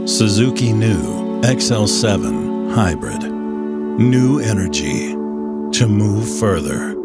Suzuki New XL7 Hybrid. New energy to move further.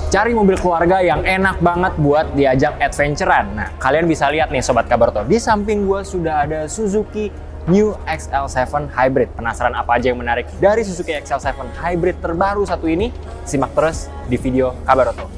Cari mobil keluarga yang enak banget buat diajak adventurean. Nah, kalian bisa lihat nih Sobat Kabarto, di samping gue sudah ada Suzuki New XL7 Hybrid. Penasaran apa aja yang menarik dari Suzuki XL7 Hybrid terbaru satu ini? Simak terus di video Kabarto.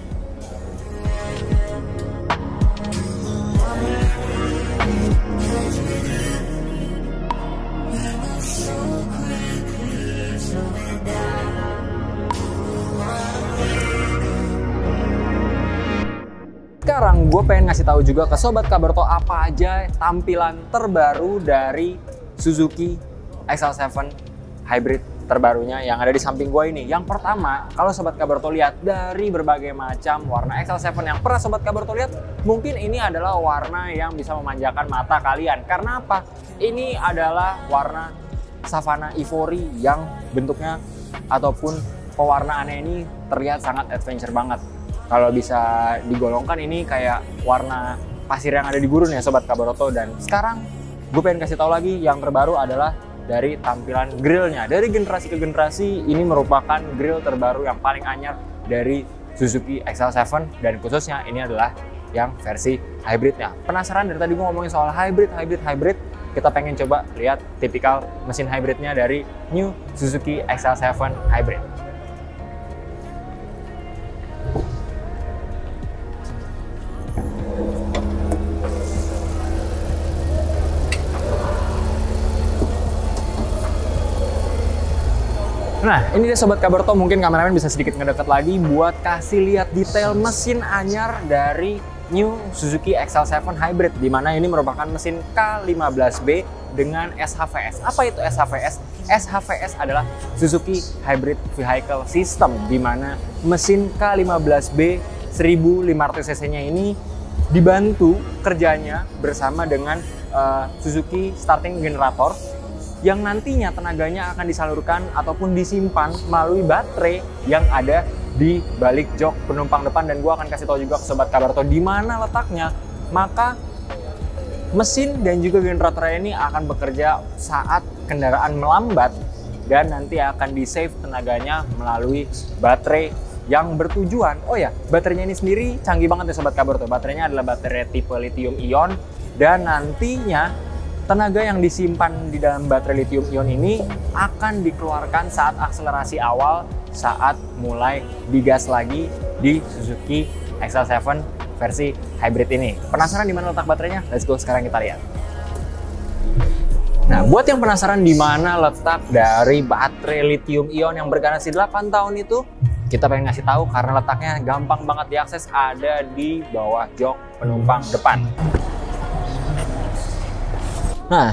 Sekarang gue pengen ngasih tahu juga ke Sobat Kabarto apa aja tampilan terbaru dari Suzuki XL7 Hybrid terbarunya yang ada di samping gue ini. Yang pertama, kalau Sobat Kabarto lihat dari berbagai macam warna XL7 yang pernah Sobat Kabarto lihat, mungkin ini adalah warna yang bisa memanjakan mata kalian. Karena apa? Ini adalah warna Savana Ivory yang bentuknya ataupun pewarnaannya ini terlihat sangat adventure banget. Kalau bisa digolongkan ini kayak warna pasir yang ada di gurun ya Sobat Kabarto. Dan sekarang gue pengen kasih tahu lagi yang terbaru adalah dari tampilan grillnya. Dari generasi ke generasi ini merupakan grill terbaru yang paling anyar dari Suzuki XL7 dan khususnya ini adalah yang versi hybridnya. Penasaran dari tadi gue ngomongin soal hybrid? Kita pengen coba lihat tipikal mesin hybridnya dari New Suzuki XL7 Hybrid. Nah, ini dia Sobat Kabarto, mungkin kameramen bisa sedikit ngedekat lagi buat kasih lihat detail mesin anyar dari New Suzuki XL7 Hybrid, di mana ini merupakan mesin K15B dengan SHVS. Apa itu SHVS? SHVS adalah Suzuki Hybrid Vehicle System, di mana mesin K15B 1500 cc-nya ini dibantu kerjanya bersama dengan Suzuki Starting Generator, yang nantinya tenaganya akan disalurkan ataupun disimpan melalui baterai yang ada di balik jok penumpang depan. Dan gue akan kasih tahu juga ke Sobat Kabarto di mana letaknya. Maka mesin dan juga generatornya ini akan bekerja saat kendaraan melambat dan nanti akan di-save tenaganya melalui baterai yang bertujuan. Oh ya, baterainya ini sendiri canggih banget ya Sobat Kabarto. Baterainya adalah baterai tipe lithium ion dan nantinya tenaga yang disimpan di dalam baterai lithium ion ini akan dikeluarkan saat akselerasi awal, saat mulai digas lagi di Suzuki XL7 versi hybrid ini. Penasaran di mana letak baterainya? Let's go, sekarang kita lihat. Nah, buat yang penasaran di mana letak dari baterai lithium ion yang bergaransi 8 tahun itu, kita pengen ngasih tahu karena letaknya gampang banget diakses, ada di bawah jok penumpang depan. Nah,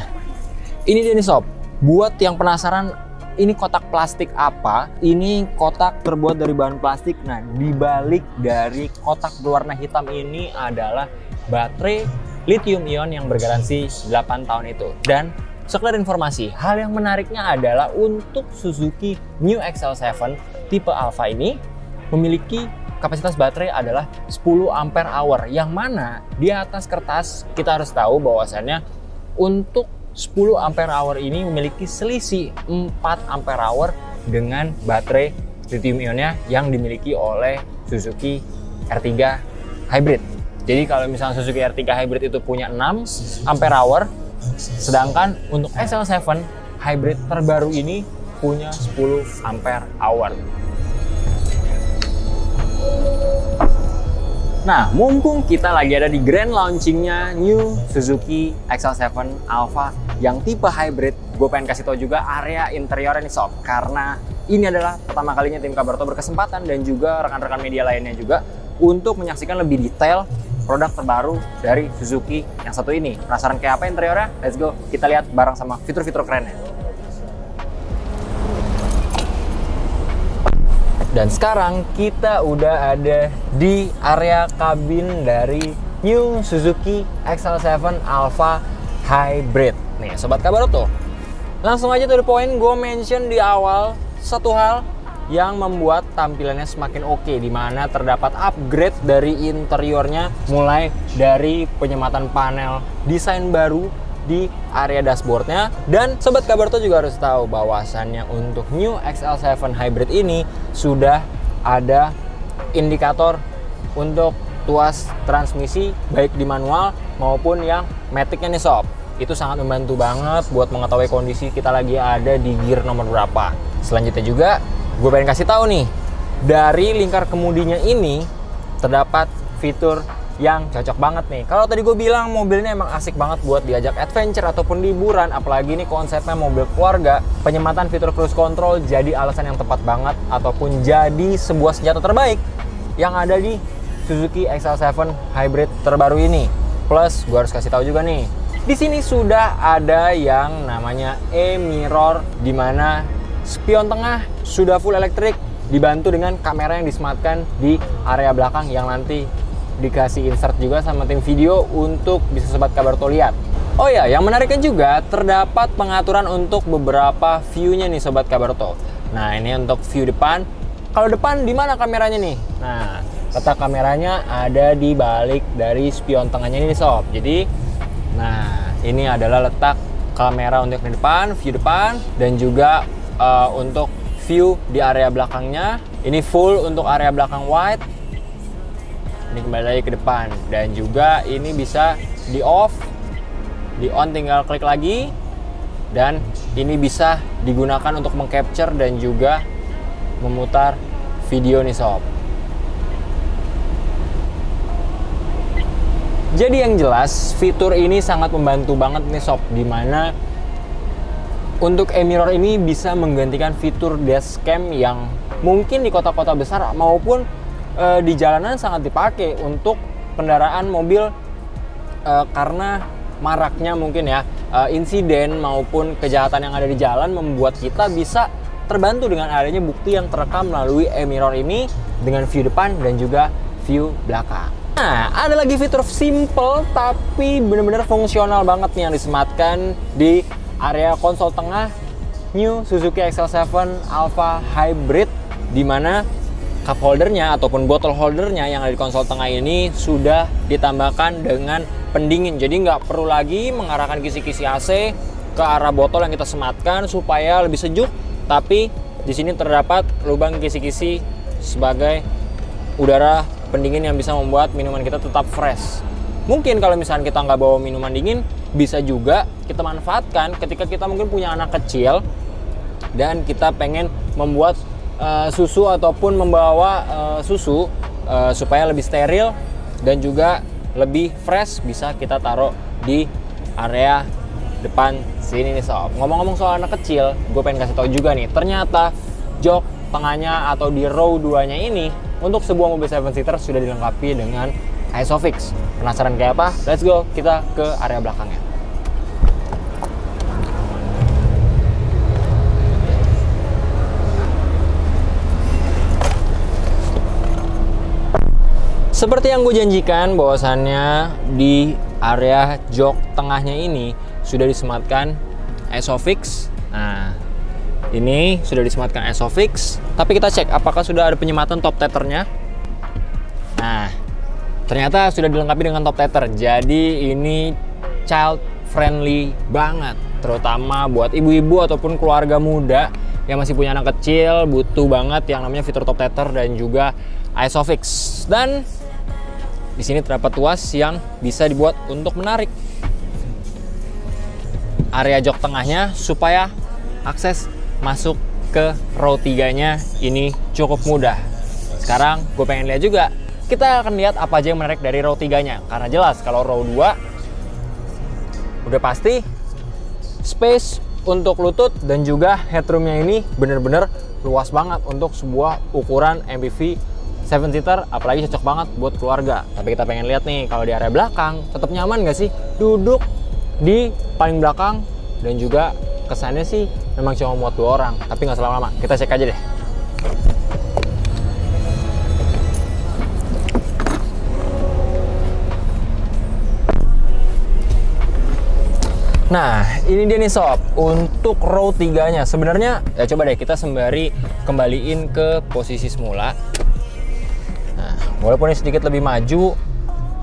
ini dia nih Sob. Buat yang penasaran ini kotak plastik apa? Ini kotak terbuat dari bahan plastik. Nah, di balik dari kotak berwarna hitam ini adalah baterai lithium ion yang bergaransi 8 tahun itu. Dan sekedar informasi, hal yang menariknya adalah untuk Suzuki New XL7 tipe Alpha ini memiliki kapasitas baterai adalah 10 ampere hour, yang mana di atas kertas kita harus tahu bahwasannya untuk 10 ampere hour ini memiliki selisih 4 ampere hour dengan baterai lithium ionnya yang dimiliki oleh Suzuki R3 Hybrid. Jadi kalau misalnya Suzuki R3 Hybrid itu punya 6 ampere hour, sedangkan untuk XL7 Hybrid terbaru ini punya 10 ampere hour. Nah, mumpung kita lagi ada di grand launchingnya New Suzuki XL7 Alpha yang tipe hybrid, gue pengen kasih tau juga area interiornya nih sob. Karena ini adalah pertama kalinya tim Kabarto berkesempatan dan juga rekan-rekan media lainnya juga untuk menyaksikan lebih detail produk terbaru dari Suzuki yang satu ini. Penasaran kayak apa interiornya? Let's go, kita lihat bareng sama fitur-fitur kerennya. Dan sekarang kita udah ada di area kabin dari New Suzuki XL7 Alpha Hybrid. Nih Sobat Kabarto, langsung aja to the point, gue mention di awal satu hal yang membuat tampilannya semakin oke, di mana terdapat upgrade dari interiornya, mulai dari penyematan panel desain baru di area dashboardnya. Dan Sobat Kabarto juga harus tahu bahwasannya untuk New XL7 Hybrid ini sudah ada indikator untuk tuas transmisi baik di manual maupun yang maticnya nih sob. Itu sangat membantu banget buat mengetahui kondisi kita lagi ada di gear nomor berapa. Selanjutnya juga gue pengen kasih tahu nih, dari lingkar kemudinya ini terdapat fitur yang cocok banget nih. Kalau tadi gue bilang mobilnya emang asik banget buat diajak adventure ataupun liburan, apalagi ini konsepnya mobil keluarga, penyematan fitur cruise control jadi alasan yang tepat banget ataupun jadi sebuah senjata terbaik yang ada di Suzuki XL7 Hybrid terbaru ini. Plus gue harus kasih tahu juga nih, di sini sudah ada yang namanya e-mirror, di mana spion tengah sudah full elektrik dibantu dengan kamera yang disematkan di area belakang yang nanti dikasih insert juga sama tim video untuk bisa Sobat Kabarto lihat. Oh ya, yang menariknya juga terdapat pengaturan untuk beberapa view-nya nih Sobat Kabarto. Nah, ini untuk view depan. Kalau depan di mana kameranya nih? Nah, letak kameranya ada di balik dari spion tengahnya ini sob. Jadi, nah ini adalah letak kamera untuk di depan, view depan, dan juga untuk view di area belakangnya. Ini full untuk area belakang wide. Ini kembali lagi ke depan, dan juga ini bisa di off, di on tinggal klik lagi, dan ini bisa digunakan untuk mengcapture dan juga memutar video nih sob. Jadi yang jelas fitur ini sangat membantu banget nih sob, dimana untuk e-mirror ini bisa menggantikan fitur dashcam yang mungkin di kota-kota besar maupun di jalanan sangat dipakai untuk kendaraan mobil karena maraknya mungkin ya insiden maupun kejahatan yang ada di jalan, membuat kita bisa terbantu dengan adanya bukti yang terekam melalui e-mirror ini dengan view depan dan juga view belakang. Nah, ada lagi fitur simple tapi benar-benar fungsional banget nih yang disematkan di area konsol tengah New Suzuki XL7 Alpha Hybrid, di mana cup holdernya ataupun bottle holdernya yang ada di konsol tengah ini sudah ditambahkan dengan pendingin. Jadi nggak perlu lagi mengarahkan kisi-kisi AC ke arah botol yang kita sematkan supaya lebih sejuk. Tapi di sini terdapat lubang kisi-kisi sebagai udara pendingin yang bisa membuat minuman kita tetap fresh. Mungkin kalau misalnya kita nggak bawa minuman dingin, bisa juga kita manfaatkan ketika kita mungkin punya anak kecil dan kita pengen membuat susu ataupun membawa susu supaya lebih steril dan juga lebih fresh, bisa kita taruh di area depan sini nih sob. Ngomong-ngomong soal anak kecil, gue pengen kasih tahu juga nih, ternyata jok tengahnya atau di row 2-nya ini untuk sebuah mobil 7-seater sudah dilengkapi dengan ISOFIX. Penasaran kayak apa? Let's go, kita ke area belakangnya. Seperti yang gue janjikan, bahwasannya di area jok tengahnya ini sudah disematkan ISOFIX. Nah, ini sudah disematkan ISOFIX. Tapi kita cek apakah sudah ada penyematan top tethernya. Nah, ternyata sudah dilengkapi dengan top tether. Jadi ini child friendly banget, terutama buat ibu-ibu ataupun keluarga muda yang masih punya anak kecil, butuh banget yang namanya fitur top tether dan juga ISOFIX. Dan di sini terdapat tuas yang bisa dibuat untuk menarik area jok tengahnya supaya akses masuk ke row 3-nya ini cukup mudah. Sekarang gue pengen lihat juga kita akan lihat apa aja yang menarik dari row 3-nya. Karena jelas kalau row 2 udah pasti space untuk lutut dan juga headroomnya ini bener-bener luas banget untuk sebuah ukuran MPV 7-seater, apalagi cocok banget buat keluarga. Tapi kita pengen lihat nih, kalau di area belakang tetap nyaman nggak sih duduk di paling belakang, dan juga kesannya sih memang cuma muat 2 orang, tapi nggak selama lama. Kita cek aja deh. Nah, ini dia nih sob, untuk row 3-nya. Sebenarnya, ya coba deh kita sembari kembaliin ke posisi semula. Nah, walaupun ini sedikit lebih maju,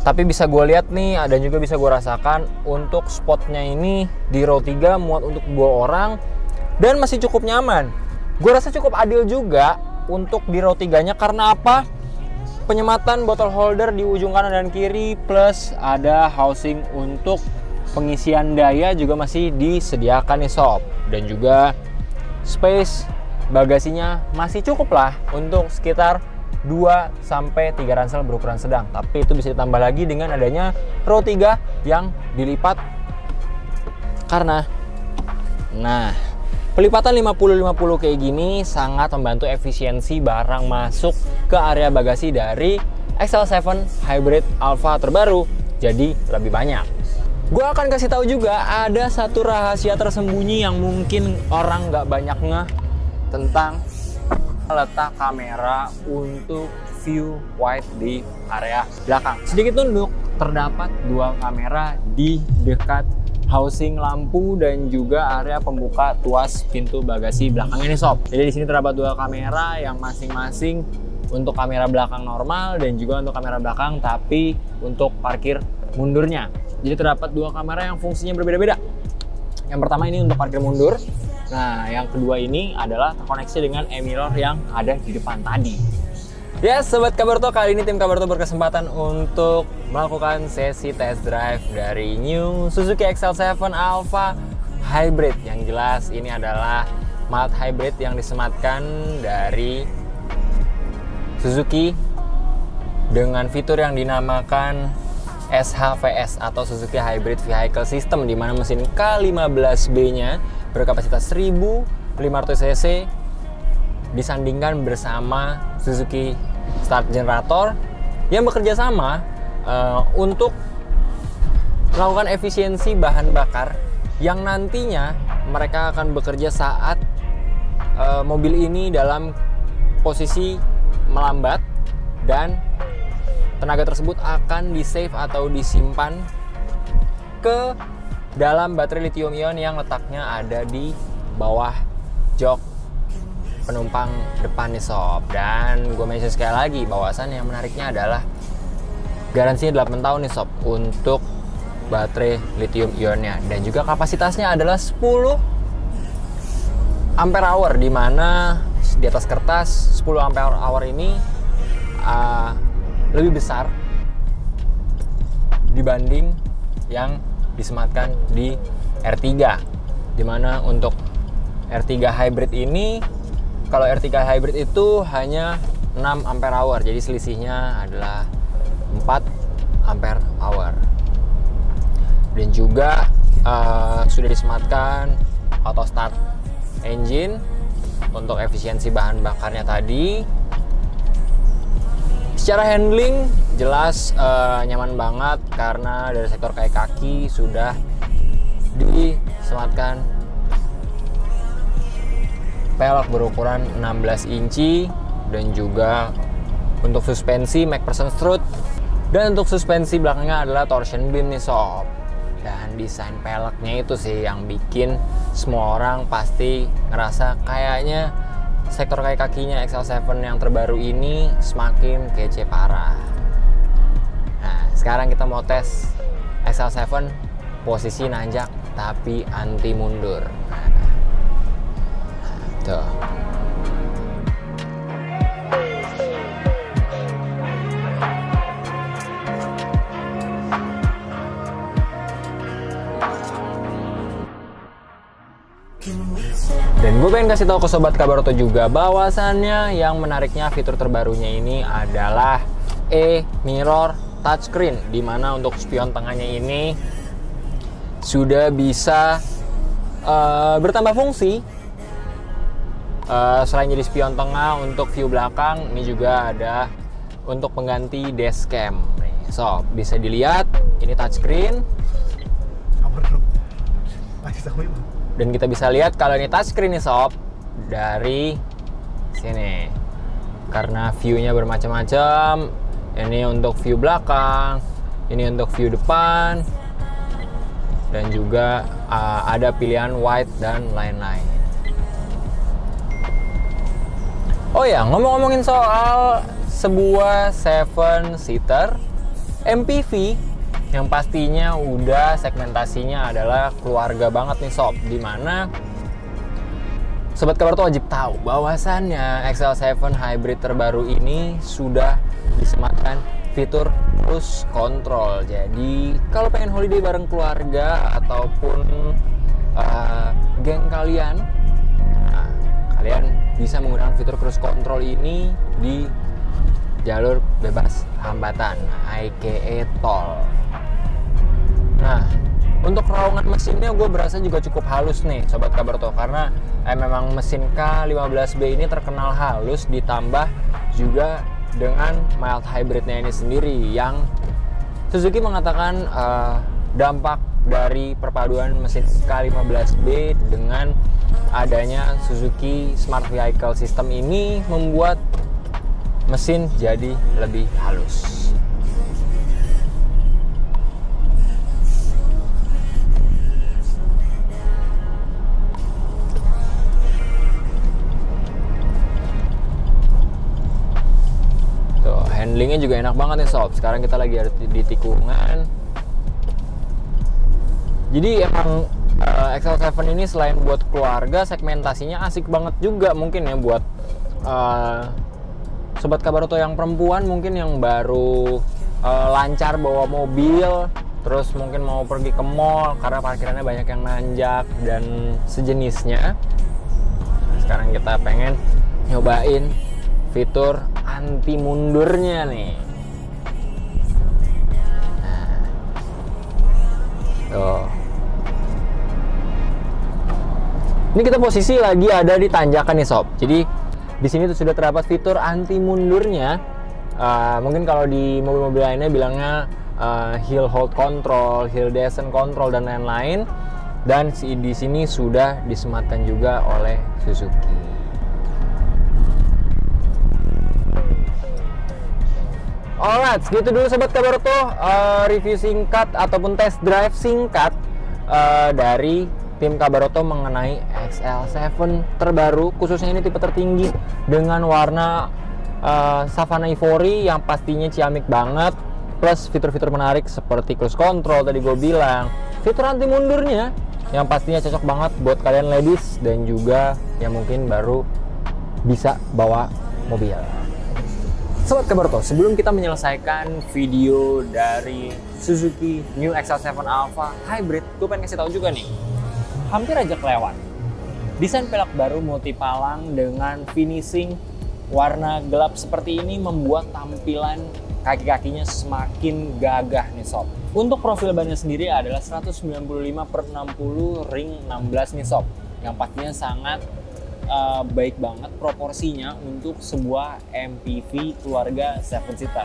tapi bisa gue lihat nih, dan juga bisa gue rasakan untuk spotnya ini di row 3 muat untuk 2 orang, dan masih cukup nyaman. Gue rasa cukup adil juga untuk di row 3-nya, karena apa? Penyematan bottle holder di ujung kanan dan kiri, plus ada housing untuk pengisian daya juga masih disediakan nih sob, dan juga space bagasinya masih cukup lah untuk sekitar 2-3 ransel berukuran sedang. Tapi itu bisa ditambah lagi dengan adanya row 3 yang dilipat, karena nah pelipatan 50-50 kayak gini sangat membantu efisiensi barang masuk ke area bagasi dari XL7 Hybrid Alpha terbaru jadi lebih banyak. Gue akan kasih tahu juga ada satu rahasia tersembunyi yang mungkin orang nggak banyak ngeh tentang letak kamera untuk view wide di area belakang. Sedikit tunduk, terdapat 2 kamera di dekat housing lampu dan juga area pembuka tuas pintu bagasi belakang ini sob. Jadi di sini terdapat 2 kamera yang masing-masing untuk kamera belakang normal dan juga untuk kamera belakang tapi untuk parkir mundurnya. Jadi terdapat 2 kamera yang fungsinya berbeda-beda. Yang pertama ini untuk parkir mundur. Nah, yang kedua ini adalah terkoneksi dengan e-mirror yang ada di depan tadi. Ya, Sobat Kabarto, kali ini tim Kabarto berkesempatan untuk melakukan sesi test drive dari new Suzuki XL7 Alpha Hybrid. Yang jelas ini adalah mild hybrid yang disematkan dari Suzuki dengan fitur yang dinamakan SHVS atau Suzuki Hybrid Vehicle System, di mana mesin K15B-nya berkapasitas 1500 cc disandingkan bersama Suzuki Start Generator yang bekerja sama untuk melakukan efisiensi bahan bakar yang nantinya mereka akan bekerja saat mobil ini dalam posisi melambat, dan tenaga tersebut akan di-save atau disimpan ke dalam baterai lithium ion yang letaknya ada di bawah jok penumpang depan nih sob. Dan gue mention sekali lagi bahwasan yang menariknya adalah garansinya 8 tahun nih sob untuk baterai lithium ionnya, dan juga kapasitasnya adalah 10 ampere hour, di mana di atas kertas 10 ampere hour ini lebih besar dibanding yang disematkan di R3, dimana untuk R3 Hybrid ini, kalau R3 Hybrid itu hanya 6 ampere hour, jadi selisihnya adalah 4 ampere hour. Dan juga sudah disematkan auto start engine untuk efisiensi bahan bakarnya tadi. Secara handling jelas nyaman banget, karena dari sektor kayak kaki sudah disematkan pelek berukuran 16 inci, dan juga untuk suspensi MacPherson strut, dan untuk suspensi belakangnya adalah torsion beam nih sob. Dan desain peleknya itu sih yang bikin semua orang pasti ngerasa kayaknya sektor kayak kakinya XL7 yang terbaru ini semakin kece parah. Nah, sekarang kita mau tes XL7 posisi nanjak tapi anti mundur. Nah, tuh. Dan gue pengen kasih tahu ke Sobat Kabarto juga bahwasannya yang menariknya fitur terbarunya ini adalah mirror touchscreen, dimana untuk spion tengahnya ini sudah bisa bertambah fungsi. Selain jadi spion tengah, untuk view belakang ini juga ada untuk pengganti dashcam. So, bisa dilihat ini touchscreen. Dan kita bisa lihat kalau ini touchscreen nih sob, dari sini. Karena view-nya bermacam-macam. Ini untuk view belakang, ini untuk view depan, dan juga ada pilihan wide dan lain-lain. Oh ya, ngomong-ngomongin soal sebuah 7-seater MPV yang pastinya udah segmentasinya adalah keluarga banget nih sob, dimana Sobat Kabar tuh wajib tahu bahwasannya XL7 Hybrid terbaru ini sudah disematkan fitur cruise control. Jadi kalau pengen holiday bareng keluarga ataupun geng kalian, kalian bisa menggunakan fitur cruise control ini di jalur bebas hambatan, aka tol. Nah, untuk raungan mesinnya gue berasa juga cukup halus nih Sobat Kabar tuh, karena memang mesin K15B ini terkenal halus, ditambah juga dengan mild hybridnya ini sendiri, yang Suzuki mengatakan dampak dari perpaduan mesin K15B dengan adanya Suzuki Smart Vehicle System ini membuat mesin jadi lebih halus. Tuh, handlingnya juga enak banget nih sob. Sekarang kita lagi ada di tikungan. Jadi emang XL7 ini selain buat keluarga, segmentasinya asik banget juga mungkin ya buat Sobat Kabaroto yang perempuan mungkin yang baru lancar bawa mobil, terus mungkin mau pergi ke mall karena parkirannya banyak yang nanjak dan sejenisnya. Nah, sekarang kita pengen nyobain fitur anti mundurnya nih. Nah, tuh. Ini kita posisi lagi ada di tanjakan nih sob. Jadi di sini tuh sudah terdapat fitur anti mundurnya. Mungkin kalau di mobil-mobil lainnya bilangnya hill hold control, hill descent control dan lain-lain. Dan di sini sudah disematkan juga oleh Suzuki. Alright, segitu dulu Sobat Kabaroto review singkat ataupun test drive singkat dari tim Kabaroto mengenai XL7 terbaru, khususnya ini tipe tertinggi dengan warna Savana Ivory yang pastinya ciamik banget, plus fitur-fitur menarik seperti cruise control tadi gue bilang, fitur anti mundurnya yang pastinya cocok banget buat kalian ladies dan juga yang mungkin baru bisa bawa mobil. Sobat Kabaroto, sebelum kita menyelesaikan video dari Suzuki New XL7 Alpha Hybrid, gue pengen kasih tahu juga nih, hampir aja kelewat. Desain pelek baru multipalang dengan finishing warna gelap seperti ini membuat tampilan kaki-kakinya semakin gagah nih sob. Untuk profil bannya sendiri adalah 195/60 ring 16 nih sob, yang pastinya sangat baik banget proporsinya untuk sebuah MPV keluarga 7-seater.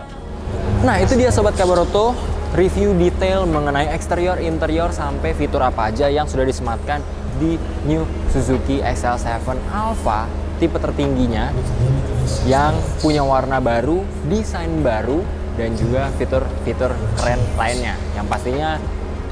Nah itu dia Sobat Kabaroto, review detail mengenai eksterior, interior, sampai fitur apa aja yang sudah disematkan di New Suzuki XL7 Alpha tipe tertingginya yang punya warna baru, desain baru, dan juga fitur-fitur keren lainnya. Yang pastinya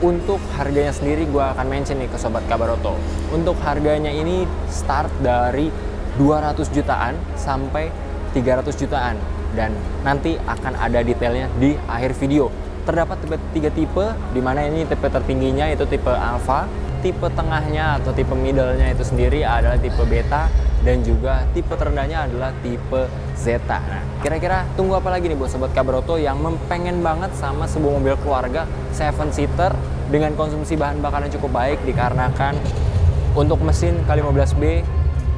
untuk harganya sendiri gue akan mention nih ke Sobat Kabaroto. Untuk harganya ini start dari 200 jutaan sampai 300 jutaan. Dan nanti akan ada detailnya di akhir video. Terdapat tiga tipe, di mana ini tipe tertingginya itu tipe Alpha, tipe tengahnya atau tipe middle-nya itu sendiri adalah tipe Beta, dan juga tipe terendahnya adalah tipe Zeta. Nah, kira-kira tunggu apa lagi nih buat Sobat Kabaroto yang pengen banget sama sebuah mobil keluarga 7-seater dengan konsumsi bahan bakar yang cukup baik, dikarenakan untuk mesin K15B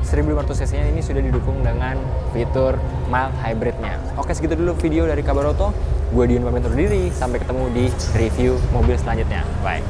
1500 cc-nya ini sudah didukung dengan fitur mild hybrid-nya. Oke, segitu dulu video dari Kabar Auto. Gue Dion pamit undur diri, sampai ketemu di review mobil selanjutnya. Bye.